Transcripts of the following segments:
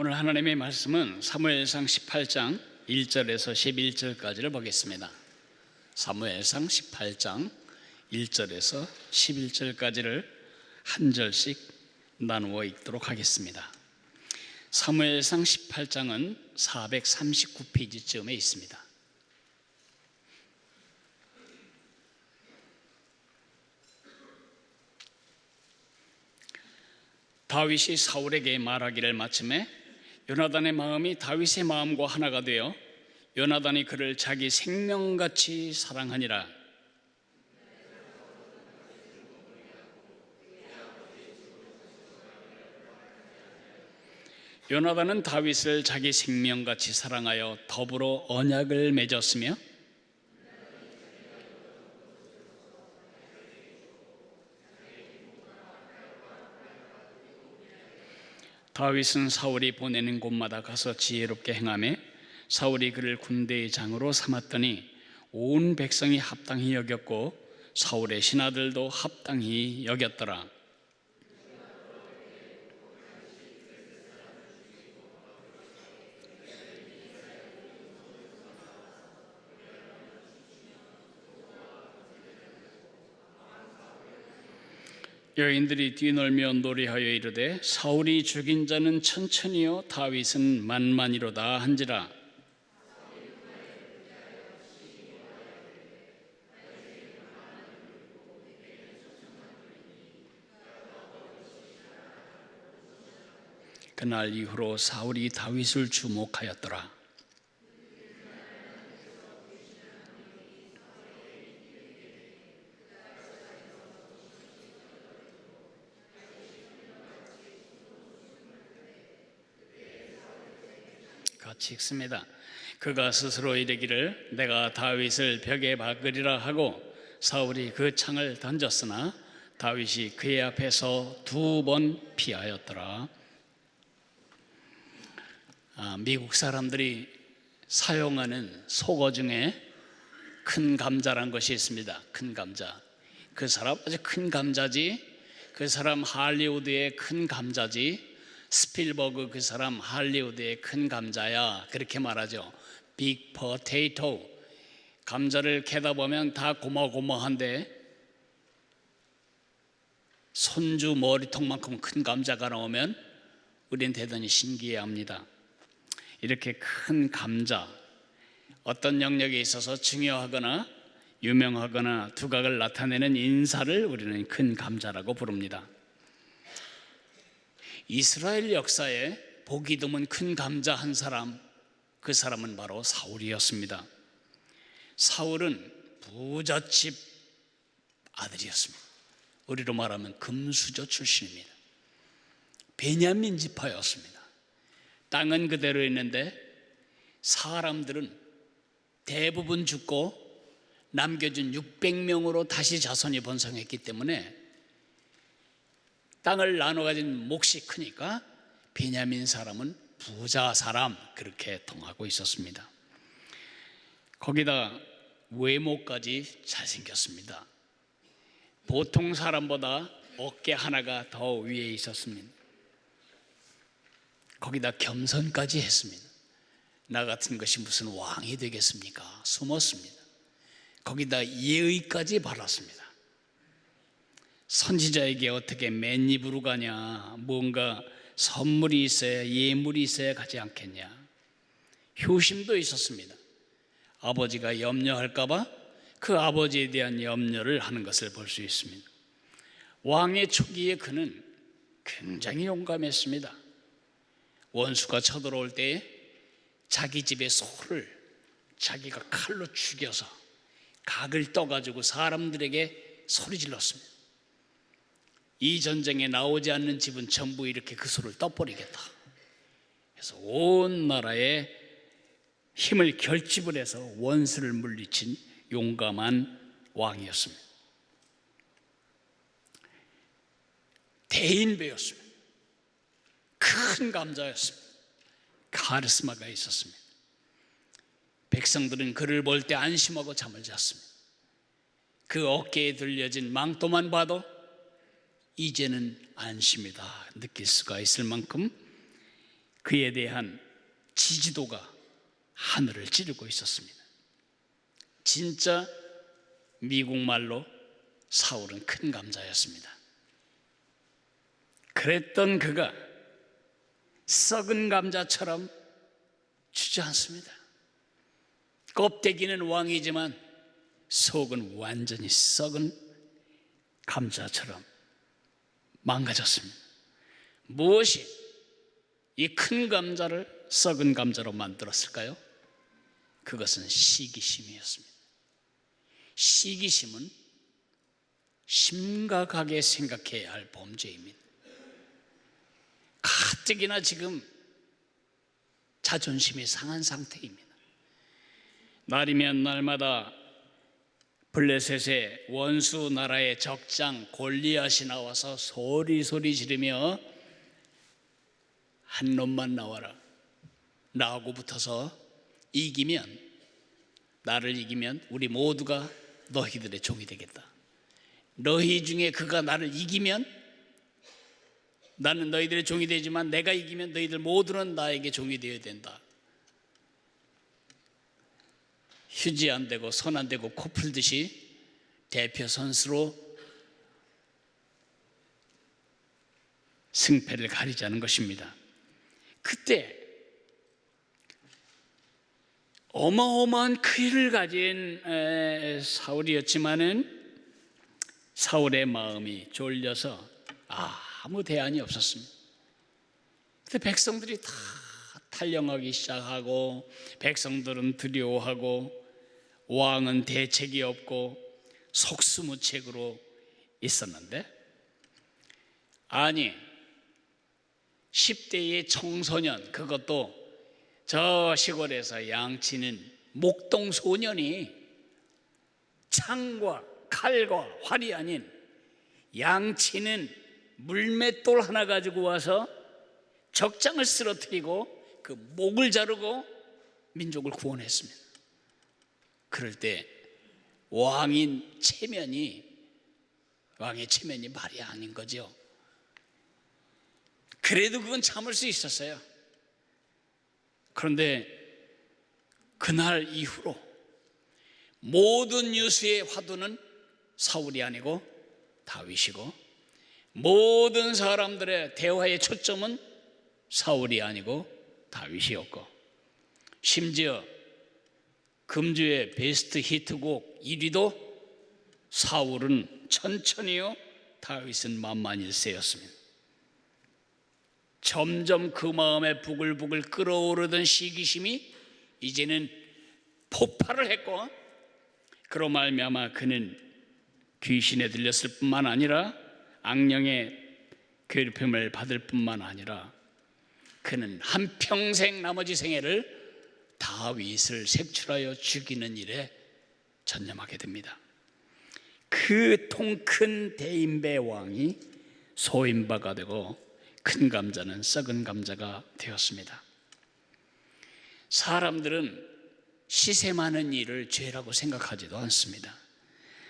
오늘 하나님의 말씀은 사무엘상 18장 1절에서 11절까지를 보겠습니다. 사무엘상 18장 1절에서 11절까지를 한 절씩 나누어 읽도록 하겠습니다. 사무엘상 18장은 439페이지쯤에 있습니다. 다윗이 사울에게 말하기를 마침에 요나단의 마음이 다윗의 마음과 하나가 되어 요나단이 그를 자기 생명같이 사랑하니라. 요나단은 다윗을 자기 생명같이 사랑하여 더불어 언약을 맺었으며 다윗은 사울이 보내는 곳마다 가서 지혜롭게 행하며 사울이 그를 군대의 장으로 삼았더니 온 백성이 합당히 여겼고 사울의 신하들도 합당히 여겼더라. 여인들이 뛰놀며 노래하여 이르되 사울이 죽인 자는 천천히요 다윗은 만만이로다 한지라. 그날 이후로 사울이 다윗을 주목하였더라. 같이 읽습니다. 그가 스스로 이르기를 내가 다윗을 벽에 박으리라 하고 사울이 그 창을 던졌으나 다윗이 그의 앞에서 2번 피하였더라. 미국 사람들이 사용하는 속어 중에 큰 감자란 것이 있습니다. 큰 감자. 그 사람 아주 큰 감자지. 그 사람 할리우드의 큰 감자지. 스필버그 그 사람 할리우드의 큰 감자야, 그렇게 말하죠. 빅 포테이토. 감자를 캐다 보면 다 고마고마한데 손주 머리통만큼 큰 감자가 나오면 우린 대단히 신기해합니다. 이렇게 큰 감자, 어떤 영역에 있어서 중요하거나 유명하거나 두각을 나타내는 인사를 우리는 큰 감자라고 부릅니다. 이스라엘 역사에 보기 드문 큰 감자 한 사람, 그 사람은 바로 사울이었습니다. 사울은 부잣집 아들이었습니다. 우리로 말하면 금수저 출신입니다. 베냐민 지파였습니다. 땅은 그대로 있는데 사람들은 대부분 죽고 남겨진 600명으로 다시 자손이 번성했기 때문에 땅을 나눠 가진 몫이 크니까 베냐민 사람은 부자 사람, 그렇게 통하고 있었습니다. 거기다 외모까지 잘생겼습니다. 보통 사람보다 어깨 하나가 더 위에 있었습니다. 거기다 겸손까지 했습니다. 나 같은 것이 무슨 왕이 되겠습니까? 숨었습니다. 거기다 예의까지 바랐습니다. 선지자에게 어떻게 맨입으로 가냐, 뭔가 선물이 있어야, 예물이 있어야 가지 않겠냐. 효심도 있었습니다. 아버지가 염려할까 봐 그 아버지에 대한 염려를 하는 것을 볼 수 있습니다. 왕의 초기에 그는 굉장히 용감했습니다. 원수가 쳐들어올 때에 자기 집의 소를 자기가 칼로 죽여서 각을 떠가지고 사람들에게 소리 질렀습니다. 이 전쟁에 나오지 않는 집은 전부 이렇게 그 소를 떠버리겠다. 그래서 온 나라에 힘을 결집을 해서 원수를 물리친 용감한 왕이었습니다. 대인배였습니다. 큰 감자였습니다. 카리스마가 있었습니다. 백성들은 그를 볼 때 안심하고 잠을 잤습니다. 그 어깨에 들려진 망토만 봐도 이제는 안심이다 느낄 수가 있을 만큼 그에 대한 지지도가 하늘을 찌르고 있었습니다. 진짜 미국 말로 사울은 큰 감자였습니다. 그랬던 그가 썩은 감자처럼 주저앉습니다. 껍데기는 왕이지만 속은 완전히 썩은 감자처럼 망가졌습니다. 무엇이 이 큰 감자를 썩은 감자로 만들었을까요? 그것은 시기심이었습니다. 시기심은 심각하게 생각해야 할 범죄입니다. 가뜩이나 지금 자존심이 상한 상태입니다. 날이면 날마다 블레셋의 원수 나라의 적장 골리앗이 나와서 소리 지르며 한 놈만 나와라, 나하고 붙어서 나를 이기면 우리 모두가 너희들의 종이 되겠다. 너희 중에 그가 나를 이기면 나는 너희들의 종이 되지만 내가 이기면 너희들 모두는 나에게 종이 되어야 된다. 휴지 안 대고 손 안 대고 코 풀듯이 대표 선수로 승패를 가리자는 것입니다. 그때 어마어마한 크기를 가진 사울이었지만은 사울의 마음이 졸려서 아무 대안이 없었습니다. 그때 백성들이 다 탈영하기 시작하고 백성들은 두려워하고 왕은 대책이 없고 속수무책으로 있었는데, 아니 10대의 청소년, 그것도 저 시골에서 양치는 목동 소년이 창과 칼과 활이 아닌 양치는 물맷돌 하나 가지고 와서 적장을 쓰러뜨리고 그 목을 자르고 민족을 구원했습니다. 그럴 때 왕의 체면이 말이 아닌 거죠. 그래도 그건 참을 수 있었어요. 그런데 그날 이후로 모든 유수의 화두는 사울이 아니고 다윗이고, 모든 사람들의 대화의 초점은 사울이 아니고 다윗이었고, 심지어 금주의 베스트 히트곡 1위도 사울은 천천히요, 다윗은 만만일세였습니다. 점점 그 마음에 부글부글 끓어오르던 시기심이 이제는 폭발을 했고, 그로 말미암아 그는 귀신에 들렸을 뿐만 아니라 악령의 괴롭힘을 받을 뿐만 아니라 그는 한평생 나머지 생애를 다윗을 색출하여 죽이는 일에 전념하게 됩니다. 그 통큰 대인배 왕이 소인바가 되고 큰 감자는 썩은 감자가 되었습니다. 사람들은 시세 많은 일을 죄라고 생각하지도 않습니다.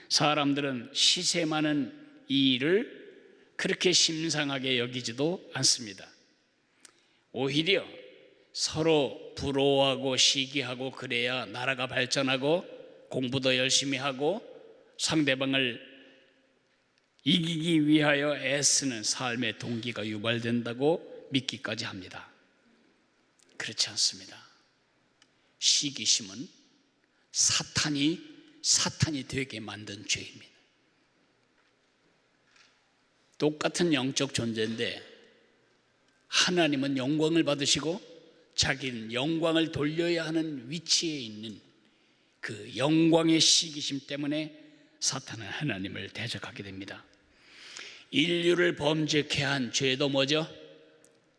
사람들은 시세 많은 이 일을 그렇게 심상하게 여기지도 않습니다. 오히려 서로 부러워하고 시기하고 그래야 나라가 발전하고 공부도 열심히 하고 상대방을 이기기 위하여 애쓰는 삶의 동기가 유발된다고 믿기까지 합니다. 그렇지 않습니다. 시기심은 사탄이 되게 만든 죄입니다. 똑같은 영적 존재인데 하나님은 영광을 받으시고 자기는 영광을 돌려야 하는 위치에 있는 그 영광의 시기심 때문에 사탄은 하나님을 대적하게 됩니다. 인류를 범죄케 한 죄도 뭐죠?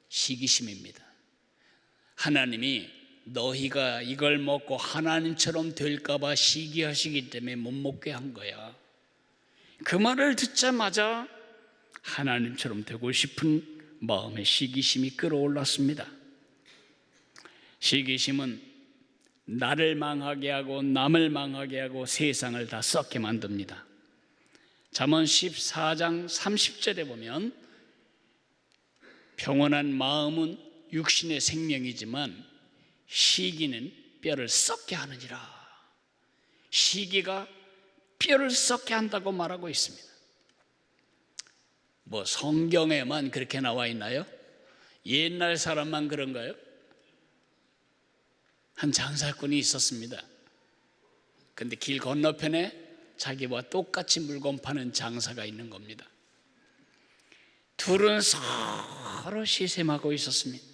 시기심입니다. 하나님이 너희가 이걸 먹고 하나님처럼 될까봐 시기하시기 때문에 못 먹게 한 거야. 그 말을 듣자마자 하나님처럼 되고 싶은 마음의 시기심이 끌어올랐습니다. 시기심은 나를 망하게 하고 남을 망하게 하고 세상을 다 썩게 만듭니다. 잠언 14장 30절에 보면 평온한 마음은 육신의 생명이지만 시기는 뼈를 썩게 하느니라. 시기가 뼈를 썩게 한다고 말하고 있습니다. 뭐 성경에만 그렇게 나와 있나요? 옛날 사람만 그런가요? 한 장사꾼이 있었습니다. 근데 길 건너편에 자기와 똑같이 물건 파는 장사가 있는 겁니다. 둘은 서로 시샘하고 있었습니다.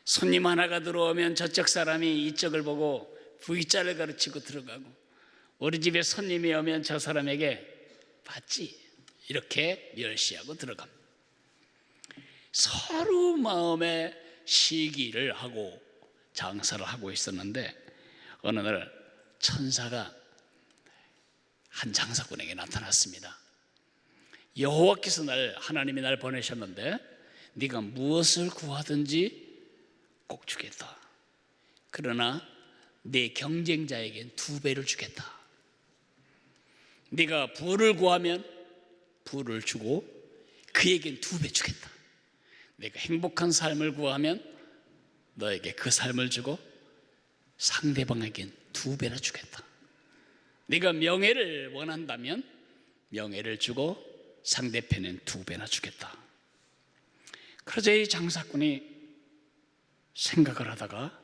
손님 하나가 들어오면 저쪽 사람이 이쪽을 보고 V자를 가르치고 들어가고, 우리 집에 손님이 오면 저 사람에게 봤지? 이렇게 멸시하고 들어갑니다. 서로 마음에 시기를 하고 장사를 하고 있었는데, 어느 날 천사가 한 장사꾼에게 나타났습니다. 여호와께서 하나님이 날 보내셨는데 네가 무엇을 구하든지 꼭 주겠다. 그러나 내 경쟁자에겐 2배를 주겠다. 네가 부를 구하면 부를 주고 그에겐 2배 주겠다. 내가 행복한 삶을 구하면 너에게 그 삶을 주고 상대방에겐 2배나 주겠다. 네가 명예를 원한다면 명예를 주고 상대편엔 2배나 주겠다. 그러자 이 장사꾼이 생각을 하다가,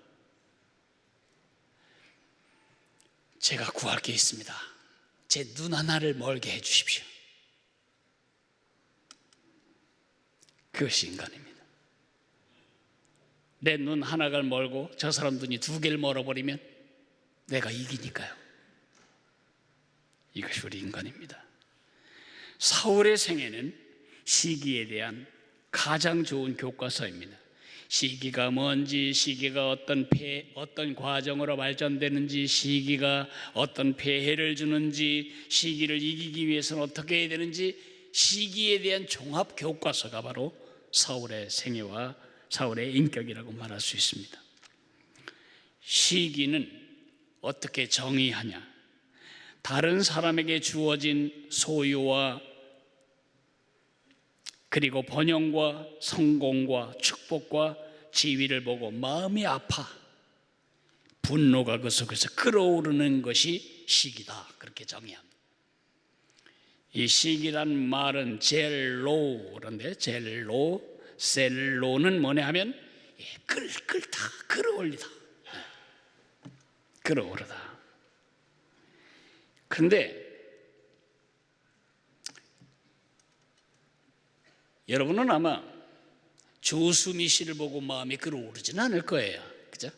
제가 구할 게 있습니다. 제 눈 하나를 멀게 해 주십시오. 그것이 인간입니다. 내 눈 하나가 멀고 저 사람 눈이 2개를 멀어버리면 내가 이기니까요. 이것이 우리 인간입니다. 사울의 생애는 시기에 대한 가장 좋은 교과서입니다. 시기가 뭔지, 시기가 어떤 과정으로 발전되는지, 시기가 어떤 폐해를 주는지, 시기를 이기기 위해서는 어떻게 해야 되는지, 시기에 대한 종합 교과서가 바로 사울의 생애와 사울의 인격이라고 말할 수 있습니다. 시기는 어떻게 정의하냐? 다른 사람에게 주어진 소유와 그리고 번영과 성공과 축복과 지위를 보고 마음이 아파 분노가 그 속에서 끓어오르는 것이 시기다, 그렇게 정의합니다. 이 시기란 말은 젤로인데, 셀로는 뭐냐 하면 끌다, 끌어올리다, 끌어오르다. 그런데 여러분은 아마 조수미 씨를 보고 마음이 끌어오르지는 않을 거예요. 그죠?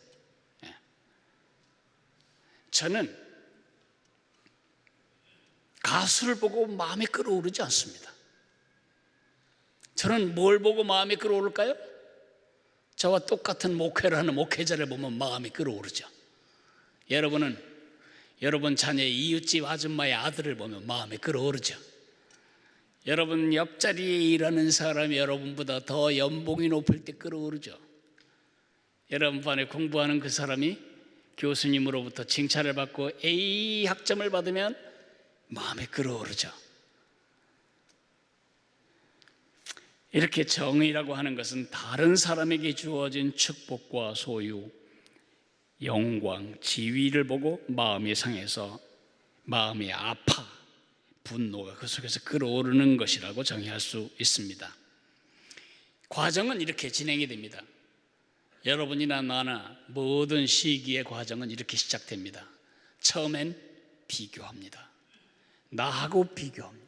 저는 가수를 보고 마음이 끌어오르지 않습니다. 저는 뭘 보고 마음이 끌어오를까요? 저와 똑같은 목회를 하는 목회자를 보면 마음이 끌어오르죠. 여러분은 여러분 자녀의 이웃집 아줌마의 아들을 보면 마음이 끌어오르죠. 여러분 옆자리에 일하는 사람이 여러분보다 더 연봉이 높을 때 끌어오르죠. 여러분 반에 공부하는 그 사람이 교수님으로부터 칭찬을 받고 A 학점을 받으면 마음이 끌어오르죠. 이렇게 정의라고 하는 것은 다른 사람에게 주어진 축복과 소유, 영광, 지위를 보고 마음이 상해서 마음이 아파 분노가 그 속에서 끌어오르는 것이라고 정의할 수 있습니다. 과정은 이렇게 진행이 됩니다. 여러분이나 나나 모든 시기의 과정은 이렇게 시작됩니다. 처음엔 비교합니다. 나하고 비교합니다.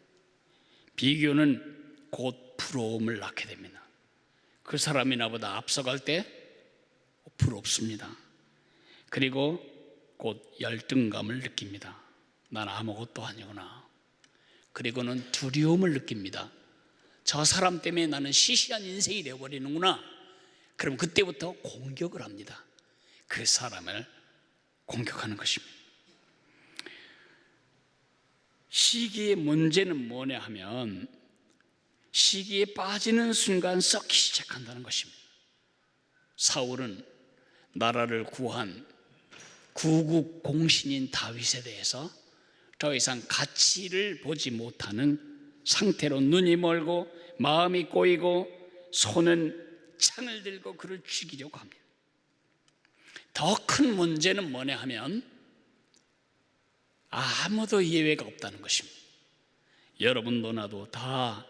비교는 곧 부러움을 낳게 됩니다. 그 사람이 나보다 앞서갈 때 부럽습니다. 그리고 곧 열등감을 느낍니다. 난 아무것도 아니구나. 그리고는 두려움을 느낍니다. 저 사람 때문에 나는 시시한 인생이 되어버리는구나. 그럼 그때부터 공격을 합니다. 그 사람을 공격하는 것입니다. 시기의 문제는 뭐냐 하면 시기에 빠지는 순간 썩기 시작한다는 것입니다. 사울은 나라를 구한 구국 공신인 다윗에 대해서 더 이상 가치를 보지 못하는 상태로 눈이 멀고 마음이 꼬이고 손은 창을 들고 그를 죽이려고 합니다. 더 큰 문제는 뭐냐 하면 아무도 예외가 없다는 것입니다. 여러분도 나도 다,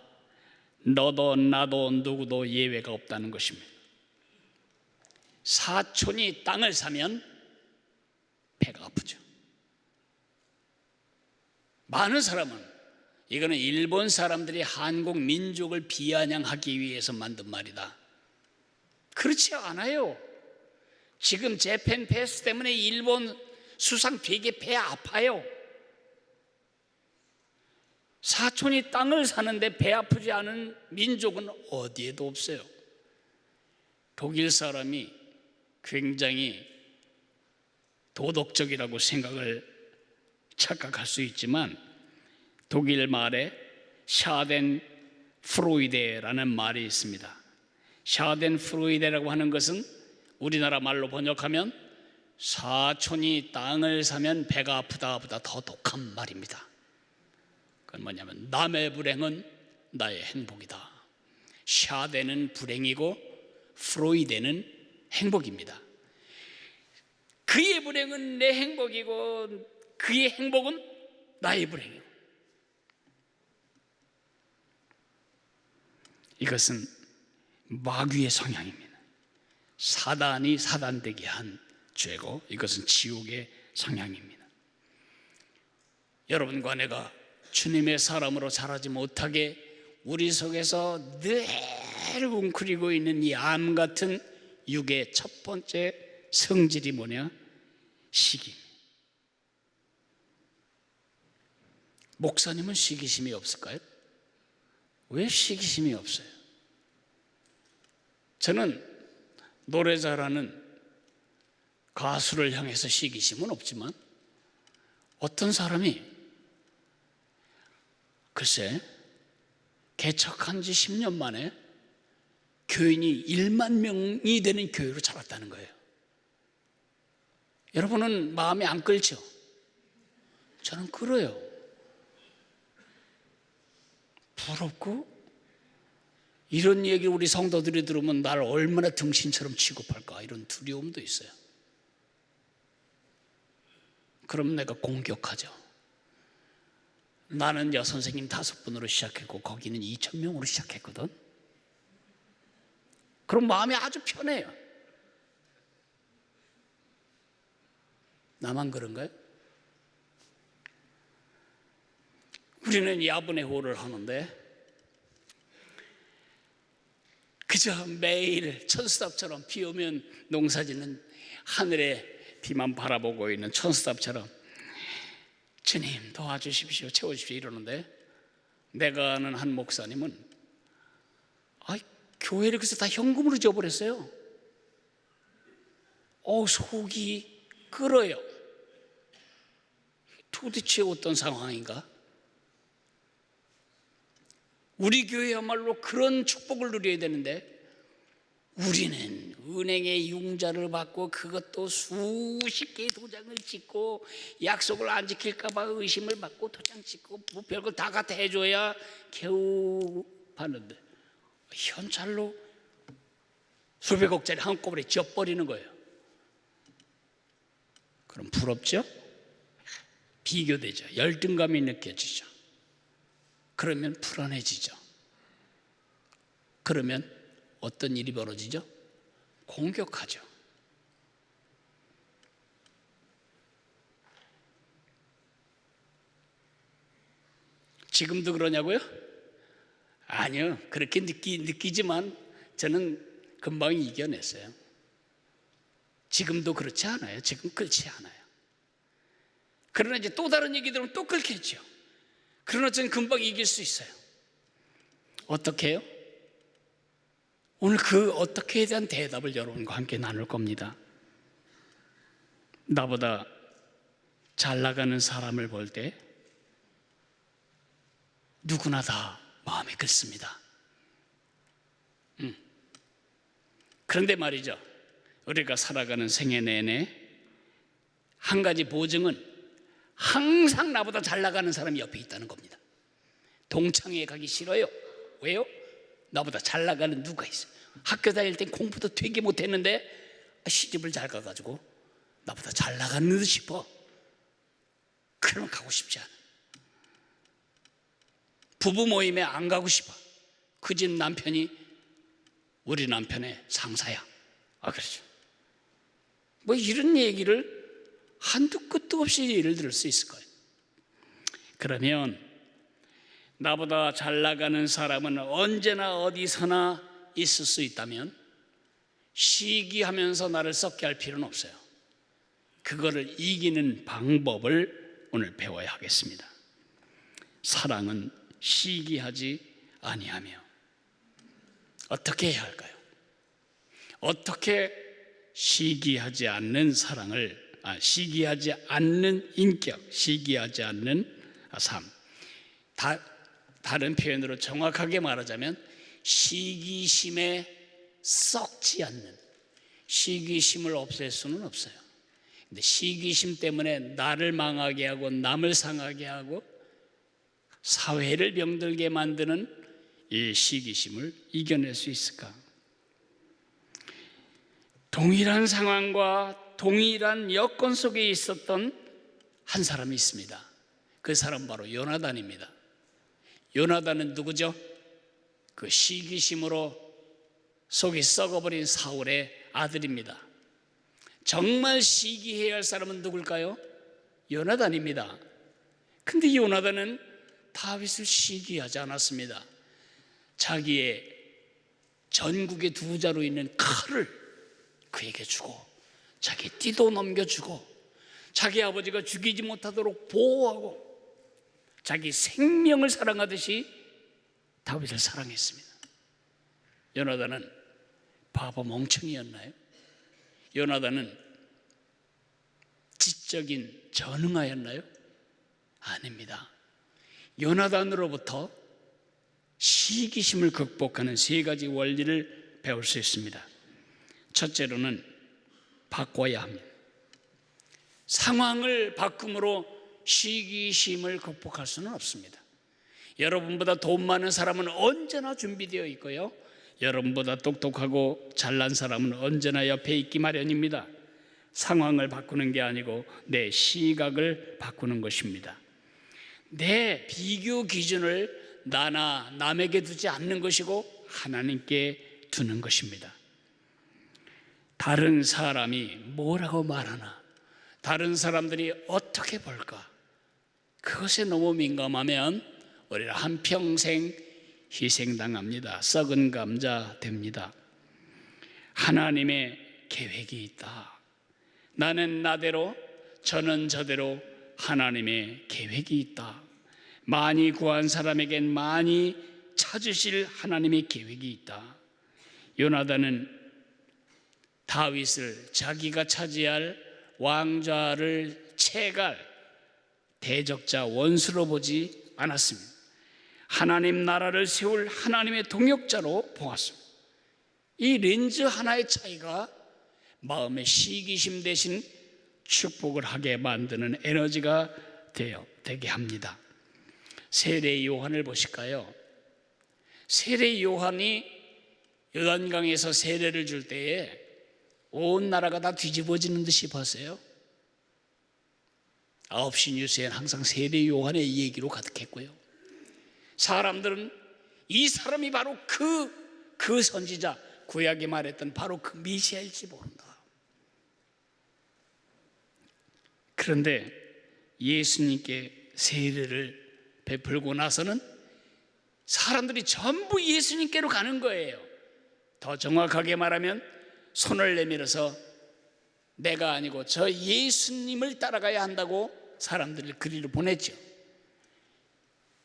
너도 나도 누구도 예외가 없다는 것입니다. 사촌이 땅을 사면 배가 아프죠. 많은 사람은 이거는 일본 사람들이 한국 민족을 비아냥하기 위해서 만든 말이다. 그렇지 않아요. 지금 재팬 패스 때문에 일본 수상 되게 배 아파요. 사촌이 땅을 사는데 배 아프지 않은 민족은 어디에도 없어요. 독일 사람이 굉장히 도덕적이라고 생각을 착각할 수 있지만 독일 말에 샤덴프로이데라는 말이 있습니다. 샤덴프로이데라고 하는 것은 우리나라 말로 번역하면 사촌이 땅을 사면 배가 아프다 보다 더 독한 말입니다. 그건 뭐냐면 남의 불행은 나의 행복이다. 샤덴은 불행이고 프로이데는 행복입니다. 그의 불행은 내 행복이고 그의 행복은 나의 불행이고, 이것은 마귀의 성향입니다. 사단이 사단되게 한 죄고 이것은 지옥의 성향입니다. 여러분과 내가 주님의 사람으로 자라지 못하게 우리 속에서 늘 웅크리고 있는 이 암 같은 육의 첫 번째 성질이 뭐냐? 시기. 목사님은 시기심이 없을까요? 왜 시기심이 없어요? 저는 노래 잘하는 가수를 향해서 시기심은 없지만 어떤 사람이 글쎄 개척한 지 10년 만에 교인이 1만 명이 되는 교회로 자랐다는 거예요. 여러분은 마음에 안 끌죠? 저는 끌어요. 부럽고, 이런 얘기 우리 성도들이 들으면 날 얼마나 등신처럼 취급할까 이런 두려움도 있어요. 그럼 내가 공격하죠. 나는 여선생님 5분으로 시작했고 거기는 2,000명으로 시작했거든. 그럼 마음이 아주 편해요. 나만 그런가요? 우리는 야분의 호를 하는데 그저 매일 천수답처럼 비 오면 농사짓는 하늘에 비만 바라보고 있는 천수답처럼 주님 도와주십시오, 채워주십시오 이러는데, 내가 아는 한 목사님은 교회를 그래서 다 현금으로 줘버렸어요. 속이 끓어요. 도대체 어떤 상황인가? 우리 교회야말로 그런 축복을 누려야 되는데 우리는 은행에 융자를 받고 그것도 수십 개의 도장을 찍고 약속을 안 지킬까 봐 의심을 받고 도장 찍고 뭐 별걸 다 갖다 해줘야 겨우 받는데 현찰로 수백억짜리 한꺼번에 쥐어버리는 거예요. 그럼 부럽죠? 비교되죠. 열등감이 느껴지죠. 그러면 불안해지죠. 그러면 어떤 일이 벌어지죠? 공격하죠. 지금도 그러냐고요? 아니요. 그렇게 느끼지만 저는 금방 이겨냈어요. 지금도 그렇지 않아요. 지금 그렇지 않아요. 그러나 이제 또 다른 얘기 들으면 또 끓겠죠. 그러나 저는 금방 이길 수 있어요. 어떻게 해요? 오늘 그 어떻게에 대한 대답을 여러분과 함께 나눌 겁니다. 나보다 잘 나가는 사람을 볼 때 누구나 다 마음이 끓습니다. 그런데 말이죠, 우리가 살아가는 생애 내내 한 가지 보증은 항상 나보다 잘 나가는 사람이 옆에 있다는 겁니다. 동창회에 가기 싫어요. 왜요? 나보다 잘 나가는 누가 있어요. 학교 다닐 땐 공부도 되게 못했는데 시집을 잘 가가지고 나보다 잘 나가는 듯 싶어. 그러면 가고 싶지 않아. 부부 모임에 안 가고 싶어. 그 집 남편이 우리 남편의 상사야. 그렇죠. 뭐 이런 얘기를 한두 끝도 없이 예를 들을 수 있을 거예요. 그러면 나보다 잘 나가는 사람은 언제나 어디서나 있을 수 있다면 시기하면서 나를 썩게 할 필요는 없어요. 그거를 이기는 방법을 오늘 배워야 하겠습니다. 사랑은 시기하지 아니하며. 어떻게 해야 할까요? 어떻게 시기하지 않는 사랑을, 시기하지 않는 인격, 시기하지 않는 삶. 다른 표현으로 정확하게 말하자면 시기심에 썩지 않는, 시기심을 없앨 수는 없어요. 근데 시기심 때문에 나를 망하게 하고 남을 상하게 하고 사회를 병들게 만드는 이 시기심을 이겨낼 수 있을까? 동일한 상황과 동일한 여건 속에 있었던 한 사람이 있습니다. 그 사람 바로 요나단입니다. 요나단은 누구죠? 그 시기심으로 속이 썩어버린 사울의 아들입니다. 정말 시기해야 할 사람은 누굴까요? 요나단입니다. 근데 요나단은 다윗을 시기하지 않았습니다. 자기의 전국의 두 자루 있는 칼을 그에게 주고 자기 띠도 넘겨주고 자기 아버지가 죽이지 못하도록 보호하고 자기 생명을 사랑하듯이 다윗을 사랑했습니다. 요나단은 바보 멍청이였나요? 요나단은 지적인 전응아였나요? 아닙니다. 요나단으로부터 시기심을 극복하는 세 가지 원리를 배울 수 있습니다. 첫째로는 바꿔야 합니다. 상황을 바꿈으로 시기심을 극복할 수는 없습니다. 여러분보다 돈 많은 사람은 언제나 준비되어 있고요, 여러분보다 똑똑하고 잘난 사람은 언제나 옆에 있기 마련입니다. 상황을 바꾸는 게 아니고 내 시각을 바꾸는 것입니다. 내 비교 기준을 나나 남에게 두지 않는 것이고 하나님께 두는 것입니다. 다른 사람이 뭐라고 말하나, 다른 사람들이 어떻게 볼까, 그것에 너무 민감하면 우리는 한평생 희생당합니다. 썩은 감자 됩니다. 하나님의 계획이 있다. 나는 나대로, 저는 저대로 하나님의 계획이 있다. 많이 구한 사람에겐 많이 찾으실 하나님의 계획이 있다. 요나단은 다윗을 자기가 차지할 왕좌를 채갈 대적자 원수로 보지 않았습니다. 하나님 나라를 세울 하나님의 동역자로 보았습니다. 이 렌즈 하나의 차이가 마음의 시기심 대신 축복을 하게 만드는 에너지가 되게 합니다. 세례 요한을 보실까요? 세례 요한이 요단강에서 세례를 줄 때에 온 나라가 다 뒤집어지는 듯이 봤어요. 9시 뉴스에는 항상 세례 요한의 얘기로 가득했고요. 사람들은 이 사람이 바로 그 선지자, 구약이 말했던 바로 그 메시아일지 모른다. 그런데 예수님께 세례를 베풀고 나서는 사람들이 전부 예수님께로 가는 거예요. 더 정확하게 말하면 손을 내밀어서 내가 아니고 저 예수님을 따라가야 한다고 사람들을 그리로 보냈죠.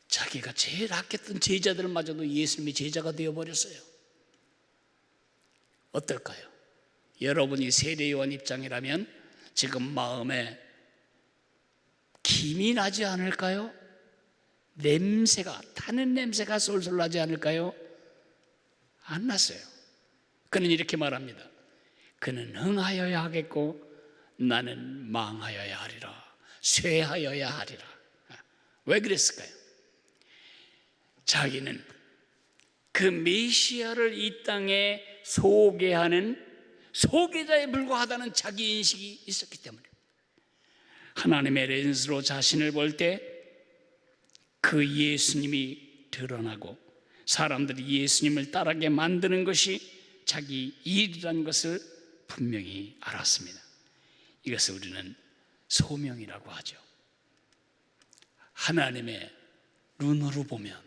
자기가 제일 아꼈던 제자들마저도 예수님의 제자가 되어버렸어요. 어떨까요? 여러분이 세례 요한 입장이라면 지금 마음에 김이 나지 않을까요? 타는 냄새가 솔솔 나지 않을까요? 안 났어요. 그는 이렇게 말합니다. 그는 흥하여야 하겠고 나는 망하여야 하리라, 쇠하여야 하리라. 왜 그랬을까요? 자기는 그 메시아를 이 땅에 소개하는 소개자에 불과하다는 자기 인식이 있었기 때문에 하나님의 렌즈로 자신을 볼 때 그 예수님이 드러나고 사람들이 예수님을 따르게 만드는 것이 자기 일이라는 것을 분명히 알았습니다. 이것을 우리는 소명이라고 하죠. 하나님의 눈으로 보면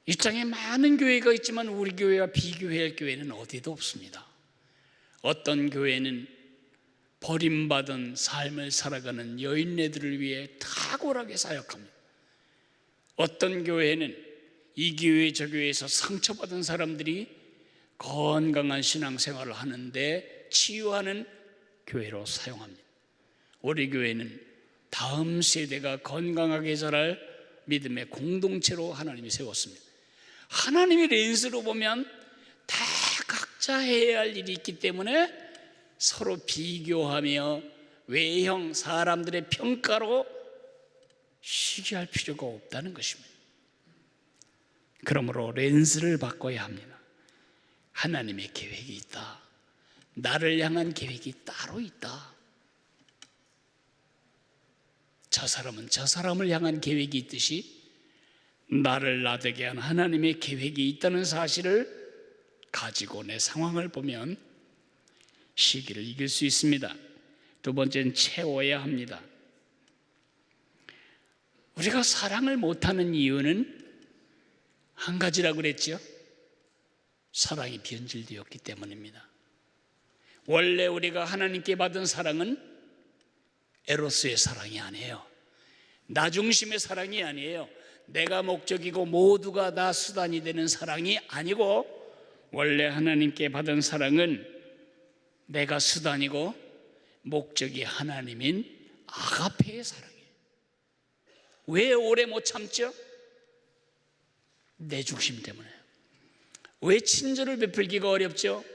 이 땅에 많은 교회가 있지만 우리 교회와 비교할 교회는 어디도 없습니다. 어떤 교회는 버림받은 삶을 살아가는 여인네들을 위해 탁월하게 사역합니다. 어떤 교회는 이 교회 저 교회에서 상처받은 사람들이 건강한 신앙생활을 하는데 치유하는 교회로 사용합니다. 우리 교회는 다음 세대가 건강하게 자랄 믿음의 공동체로 하나님이 세웠습니다. 하나님의 렌즈로 보면 다 각자 해야 할 일이 있기 때문에 서로 비교하며 외형 사람들의 평가로 시기할 필요가 없다는 것입니다. 그러므로 렌즈를 바꿔야 합니다. 하나님의 계획이 있다. 나를 향한 계획이 따로 있다. 저 사람은 저 사람을 향한 계획이 있듯이 나를 나되게 한 하나님의 계획이 있다는 사실을 가지고 내 상황을 보면 시기를 이길 수 있습니다. 두 번째는 채워야 합니다. 우리가 사랑을 못하는 이유는 한 가지라고 그랬죠. 사랑이 변질되었기 때문입니다. 원래 우리가 하나님께 받은 사랑은 에로스의 사랑이 아니에요. 나 중심의 사랑이 아니에요. 내가 목적이고 모두가 다 수단이 되는 사랑이 아니고 원래 하나님께 받은 사랑은 내가 수단이고 목적이 하나님인 아가페의 사랑이에요. 왜 오래 못 참죠? 내 중심 때문에. 왜 친절을 베풀기가 어렵죠?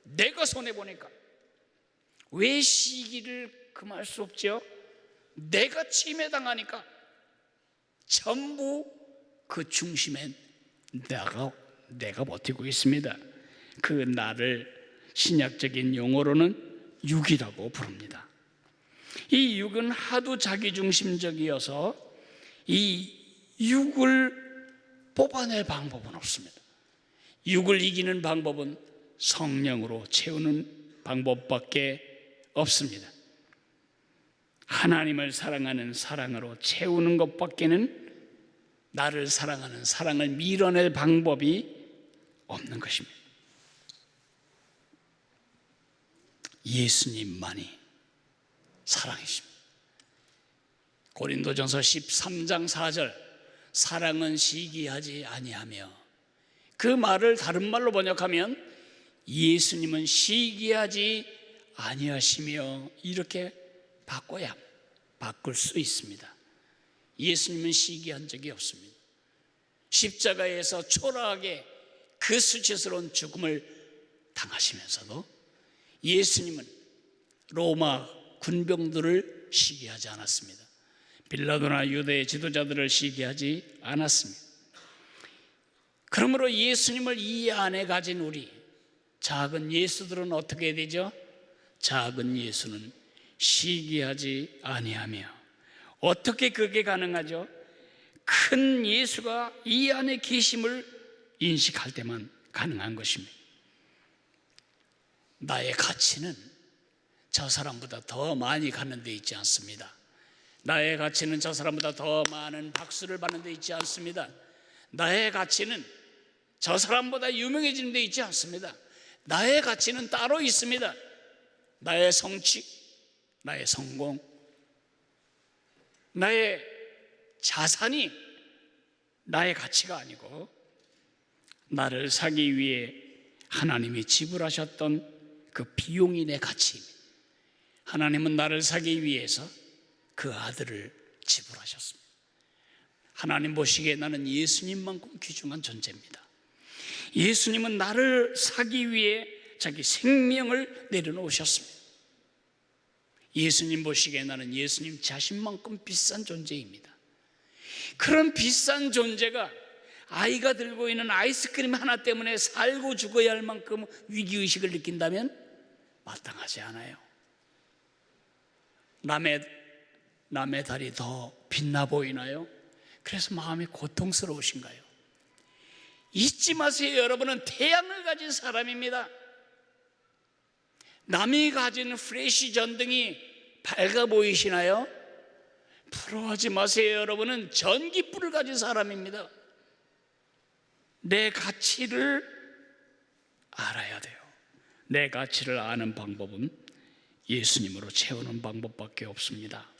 내가 손해보니까. 왜 시기를 금할 수 없죠? 내가 침해당하니까. 전부 그 중심에 내가 버티고 있습니다. 그 나를 신약적인 용어로는 육이라고 부릅니다. 이 육은 하도 자기중심적이어서 이 육을 뽑아낼 방법은 없습니다. 육을 이기는 방법은 성령으로 채우는 방법밖에 없습니다. 하나님을 사랑하는 사랑으로 채우는 것밖에는 나를 사랑하는 사랑을 밀어낼 방법이 없는 것입니다. 예수님만이 사랑이십니다. 고린도전서 13장 4절 사랑은 시기하지 아니하며, 그 말을 다른 말로 번역하면 예수님은 시기하지 아니하시며, 이렇게 바꿀 수 있습니다. 예수님은 시기한 적이 없습니다. 십자가에서 초라하게 그 수치스러운 죽음을 당하시면서도 예수님은 로마 군병들을 시기하지 않았습니다. 빌라도나 유대의 지도자들을 시기하지 않았습니다. 그러므로 예수님을 이 안에 가진 우리 작은 예수들은 어떻게 되죠? 작은 예수는 시기하지 아니하며. 어떻게 그게 가능하죠? 큰 예수가 이 안에 계심을 인식할 때만 가능한 것입니다. 나의 가치는 저 사람보다 더 많이 가는 데 있지 않습니다. 나의 가치는 저 사람보다 더 많은 박수를 받는 데 있지 않습니다. 나의 가치는 저 사람보다 유명해지는 데 있지 않습니다. 나의 가치는 따로 있습니다. 나의 성취, 나의 성공, 나의 자산이 나의 가치가 아니고 나를 사기 위해 하나님이 지불하셨던 그 비용이 내 가치입니다. 하나님은 나를 사기 위해서 그 아들을 지불하셨습니다. 하나님 보시기에 나는 예수님만큼 귀중한 존재입니다. 예수님은 나를 사기 위해 자기 생명을 내려놓으셨습니다. 예수님 보시기에 나는 예수님 자신만큼 비싼 존재입니다. 그런 비싼 존재가 아이가 들고 있는 아이스크림 하나 때문에 살고 죽어야 할 만큼 위기의식을 느낀다면 마땅하지 않아요. 남의 달이 더 빛나 보이나요? 그래서 마음이 고통스러우신가요? 잊지 마세요. 여러분은 태양을 가진 사람입니다. 남이 가진 프레시 전등이 밝아 보이시나요? 부러워하지 마세요. 여러분은 전기불을 가진 사람입니다. 내 가치를 알아야 돼요. 내 가치를 아는 방법은 예수님으로 채우는 방법밖에 없습니다.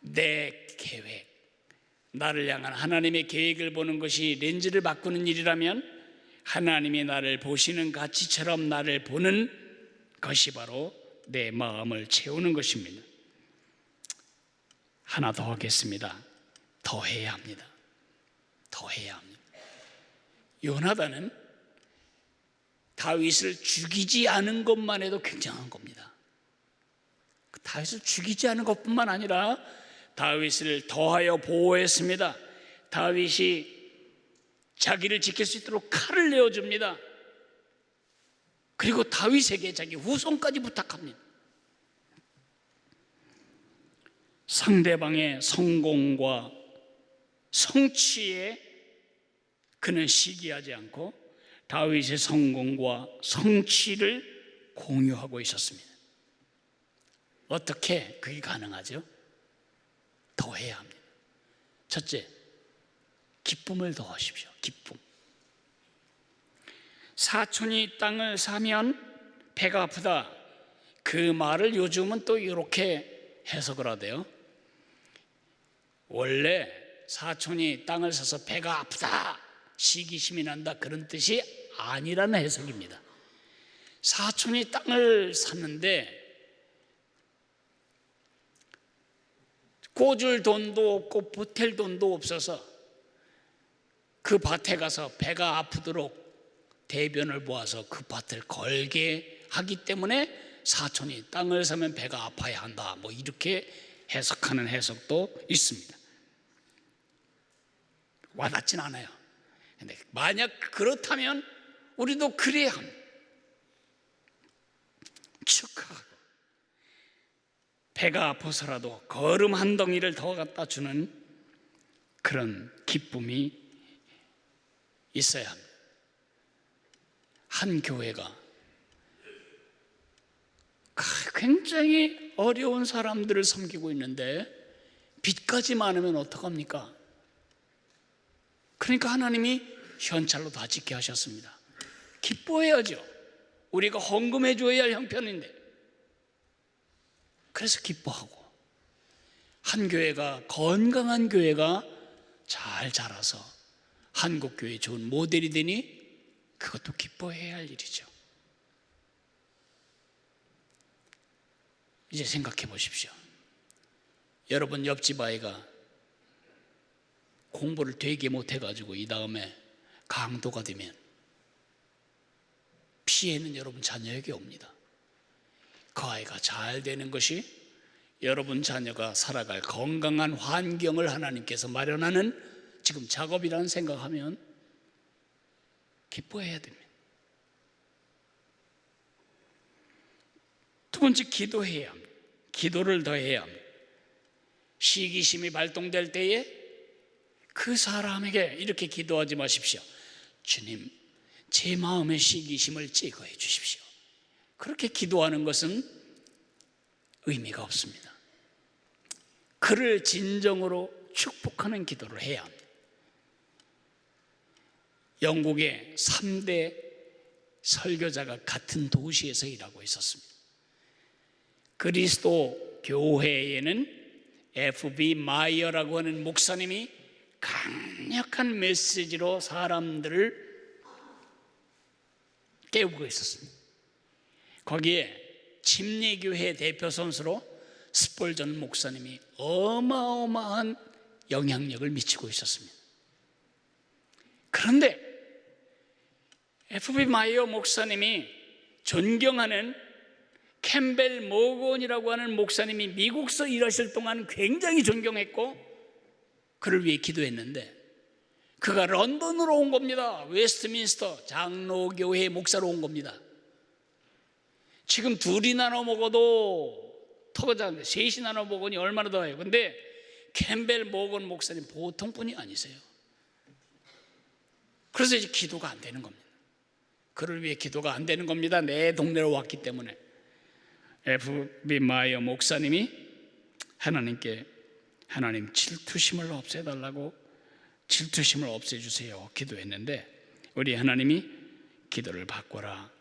내 계획, 나를 향한 하나님의 계획을 보는 것이 렌즈를 바꾸는 일이라면 하나님이 나를 보시는 가치처럼 나를 보는 것이 바로 내 마음을 채우는 것입니다. 하나 더 하겠습니다. 더 해야 합니다. 더 해야 합니다. 요나단은 다윗을 죽이지 않은 것만 해도 굉장한 겁니다. 다윗을 죽이지 않은 것뿐만 아니라 다윗을 더하여 보호했습니다. 다윗이 자기를 지킬 수 있도록 칼을 내어줍니다. 그리고 다윗에게 자기 후손까지 부탁합니다. 상대방의 성공과 성취에 그는 시기하지 않고 다윗의 성공과 성취를 공유하고 있었습니다. 어떻게 그게 가능하죠? 더 해야 합니다. 첫째, 기쁨을 더하십시오. 기쁨. 사촌이 땅을 사면 배가 아프다. 그 말을 요즘은 또 이렇게 해석을 하대요. 원래 사촌이 땅을 사서 배가 아프다, 시기심이 난다, 그런 뜻이 아니라는 해석입니다. 사촌이 땅을 샀는데 꽂을 돈도 없고 보탤 돈도 없어서 그 밭에 가서 배가 아프도록 대변을 모아서 그 밭을 걸게 하기 때문에 사촌이 땅을 사면 배가 아파야 한다, 뭐 이렇게 해석하는 해석도 있습니다. 와닿진 않아요. 근데 만약 그렇다면 우리도 그래야 합니다. 축하하고 배가 아파서라도 거름 한 덩이를 더 갖다 주는 그런 기쁨이 있어야 합니다. 한 교회가 굉장히 어려운 사람들을 섬기고 있는데 빚까지 많으면 어떡합니까? 그러니까 하나님이 현찰로 다 짓게 하셨습니다. 기뻐해야죠. 우리가 헌금해 줘야 할 형편인데. 그래서 기뻐하고, 한 교회가, 건강한 교회가 잘 자라서 한국교회 좋은 모델이 되니 그것도 기뻐해야 할 일이죠. 이제 생각해 보십시오. 여러분 옆집 아이가 공부를 되게 못해가지고 이 다음에 강도가 되면 피해는 여러분 자녀에게 옵니다. 그 아이가 잘 되는 것이 여러분 자녀가 살아갈 건강한 환경을 하나님께서 마련하는 지금 작업이라는 생각하면 기뻐해야 됩니다. 두 번째, 기도해야 합니다. 기도를 더 해야 합니다. 시기심이 발동될 때에 그 사람에게 이렇게 기도하지 마십시오. 주님, 제 마음의 시기심을 제거해 주십시오. 그렇게 기도하는 것은 의미가 없습니다. 그를 진정으로 축복하는 기도를 해야 합니다. 영국의 3대 설교자가 같은 도시에서 일하고 있었습니다. 그리스도 교회에는 F.B. 마이어라고 하는 목사님이 강력한 메시지로 사람들을 깨우고 있었습니다. 거기에 침례교회 대표 선수로 스폴전 목사님이 어마어마한 영향력을 미치고 있었습니다. 그런데 F.B. 마이어 목사님이 존경하는 캠벨 모건이라고 하는 목사님이 미국서 일하실 동안 굉장히 존경했고, 그를 위해 기도했는데 그가 런던으로 온 겁니다. 웨스트민스터 장로교회 목사로 온 겁니다. 지금 둘이 나눠 먹어도 터그장데 셋이 나눠 먹으니 얼마나 더해요. 근데 캠벨 모건 목사님 보통 분이 아니세요. 그래서 이제 기도가 안 되는 겁니다. 그를 위해 기도가 안 되는 겁니다. 내 동네로 왔기 때문에. F.B. 마이어 목사님이 하나님께 하나님 질투심을 없애달라고 질투심을 없애주세요 기도했는데 우리 하나님이 기도를 바꿔라.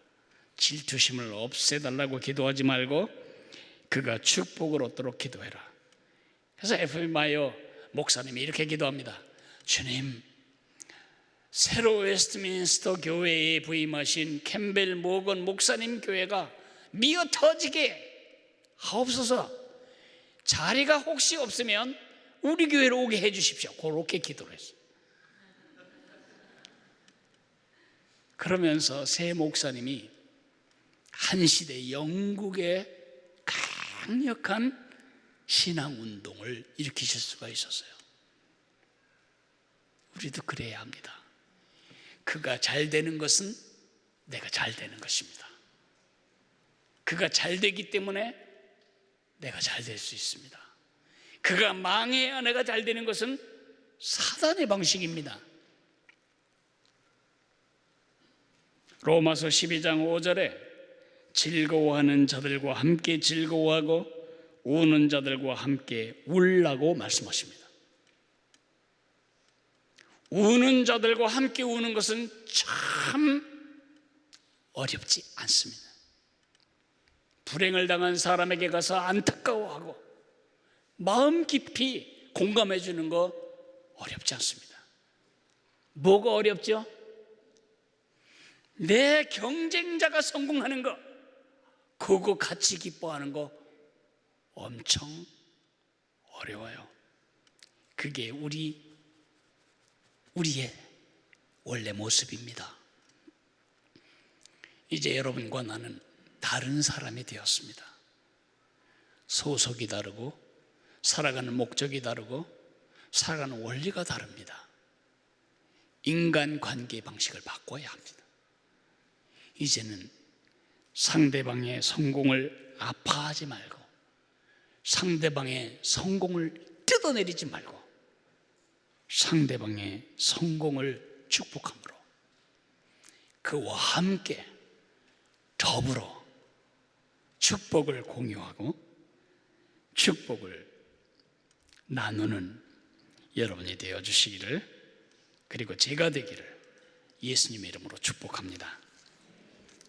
질투심을 없애달라고 기도하지 말고 그가 축복을 얻도록 기도해라. 그래서 F.B. 마이어 목사님이 이렇게 기도합니다. 주님, 새로 웨스트민스터 교회에 부임하신 캠벨 모건 목사님 교회가 미어 터지게 하옵소서. 자리가 혹시 없으면 우리 교회로 오게 해주십시오. 그렇게 기도를 했어요. 그러면서 새 목사님이 한 시대 영국의 강력한 신앙운동을 일으키실 수가 있었어요. 우리도 그래야 합니다. 그가 잘 되는 것은 내가 잘 되는 것입니다. 그가 잘 되기 때문에 내가 잘 될 수 있습니다. 그가 망해야 내가 잘 되는 것은 사단의 방식입니다. 로마서 12장 5절에 즐거워하는 자들과 함께 즐거워하고 우는 자들과 함께 울라고 말씀하십니다. 우는 자들과 함께 우는 것은 참 어렵지 않습니다. 불행을 당한 사람에게 가서 안타까워하고 마음 깊이 공감해 주는 거 어렵지 않습니다. 뭐가 어렵죠? 내 경쟁자가 성공하는 거, 그거 같이 기뻐하는 거 엄청 어려워요. 그게 우리의 원래 모습입니다. 이제 여러분과 나는 다른 사람이 되었습니다. 소속이 다르고 살아가는 목적이 다르고 살아가는 원리가 다릅니다. 인간관계 방식을 바꿔야 합니다. 이제는 상대방의 성공을 아파하지 말고 상대방의 성공을 뜯어내리지 말고 상대방의 성공을 축복함으로 그와 함께 더불어 축복을 공유하고 축복을 나누는 여러분이 되어주시기를, 그리고 제가 되기를 예수님의 이름으로 축복합니다.